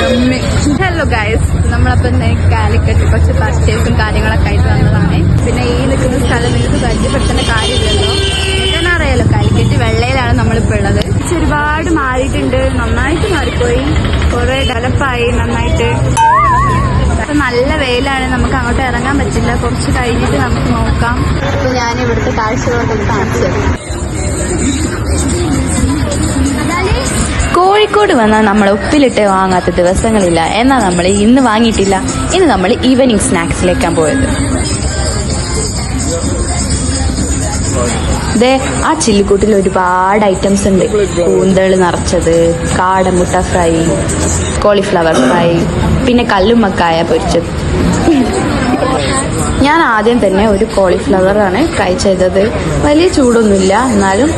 Hello guys, നമ്മളപ്പം Calicut കുറച്ച് പർച്ചേസും കാര്യങ്ങളൊക്കെ ആയിട്ട് വന്നതാണ്. പിന്നെ ഈ നിൽക്കുന്ന സ്ഥലം നിങ്ങൾക്ക് പരിചയപ്പെടുത്തേണ്ട കാര്യമില്ലല്ലോ, എനിക്കെന്നെ അറിയാലോ. കാലിക്കറ്റ് വെള്ളയിലാണ് നമ്മളിപ്പോൾ ഉള്ളത്. ഒരുപാട് മാറിയിട്ടുണ്ട്, നന്നായിട്ട് മാറിപ്പോയി, കുറെ ഡെവലപ്പായി നന്നായിട്ട്. നല്ല വെയിലാണ്, നമുക്ക് അങ്ങോട്ട് ഇറങ്ങാൻ പറ്റില്ല. കുറച്ച് കഴിഞ്ഞിട്ട് നമുക്ക് നോക്കാം. അപ്പോൾ ഞാൻ ഇവിടുത്തെ കാഴ്ചകളൊക്കെ കാണിച്ചത്. കോഴിക്കോട് വന്നാൽ നമ്മൾ ഉപ്പിലിട്ട് വാങ്ങാത്ത ദിവസങ്ങളില്ല. എന്നാൽ നമ്മൾ ഇന്ന് വാങ്ങിയിട്ടില്ല. ഇന്ന് നമ്മൾ ഈവനിങ് സ്നാക്സിലേക്കാണ് പോയത്. ദേ, ആ ചില്ലിക്കൂട്ടിൽ ഒരുപാട് ഐറ്റംസ് ഉണ്ട്. കൂന്തൾ നിറച്ചത്, കാടമുട്ട ഫ്രൈ, കോളിഫ്ലവർ ഫ്രൈ, പിന്നെ കല്ലുമ്മക്കായ പൊരിച്ചത്. ഞാൻ ആദ്യം തന്നെ ഒരു കോളിഫ്ലവറാണ് ട്രൈ ചെയ്തത്. വലിയ ചൂടൊന്നുമില്ല, എന്നാലും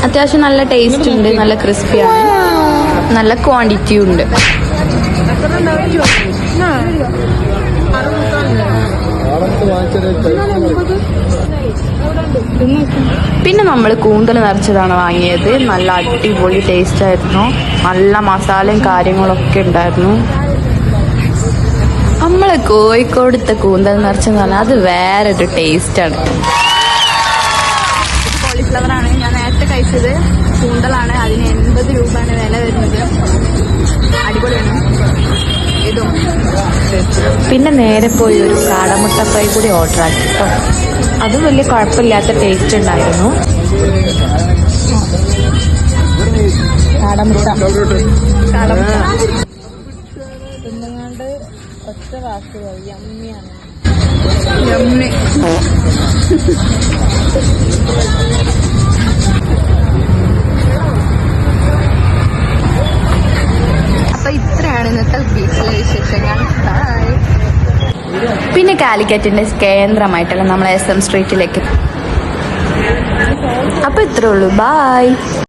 അത്യാവശ്യം നല്ല ടേസ്റ്റ് ഉണ്ട്, നല്ല ക്രിസ്പിയാണ്, നല്ല ക്വാണ്ടിറ്റിയും ഉണ്ട്. പിന്നെ നമ്മൾ കൂന്തൽ നിറച്ചതാണ് വാങ്ങിയത്. നല്ല അടിപൊളി ടേസ്റ്റ് ആയിരുന്നു, നല്ല മസാലയും കാര്യങ്ങളൊക്കെ ഉണ്ടായിരുന്നു. നമ്മള് കോഴിക്കോടത്തെ കൂന്തൽ നിറച്ചെന്ന് പറഞ്ഞാൽ അത് വേറൊരു ടേസ്റ്റാണ്. കോളിഫ്ലവറാണ് ഞാൻ നേരത്തെ കഴിച്ചത്. കൂന്തലാണ്, അതിന് 80 രൂപയാണ് വില വരുന്നത്. അടിപൊളിയാണ് ഇതും. പിന്നെ നേരെ പോയി ഒരു കാടമുട്ട ഫ്രൈ കൂടി ഓർഡർ ആക്കി കേട്ടോ. അത് വലിയ കുഴപ്പമില്ലാത്ത ടേസ്റ്റ് ഉണ്ടായിരുന്നു. കാടമുട്ട തിന്നുകൊണ്ട് ഒറ്റ വാക്ക് യമ്മിയാണ്. അപ്പൊ ഇത്രയാണ് ഇന്നത്തെ ബീച്ചിലെ വിശേഷങ്ങൾ. പിന്നെ കാലിക്കറ്റിന്റെ കേന്ദ്രമായിട്ടുള്ള നമ്മളെ SM സ്ട്രീറ്റിലേക്ക്. അപ്പൊ ഇത്രേ ഉള്ളൂ. ബൈ.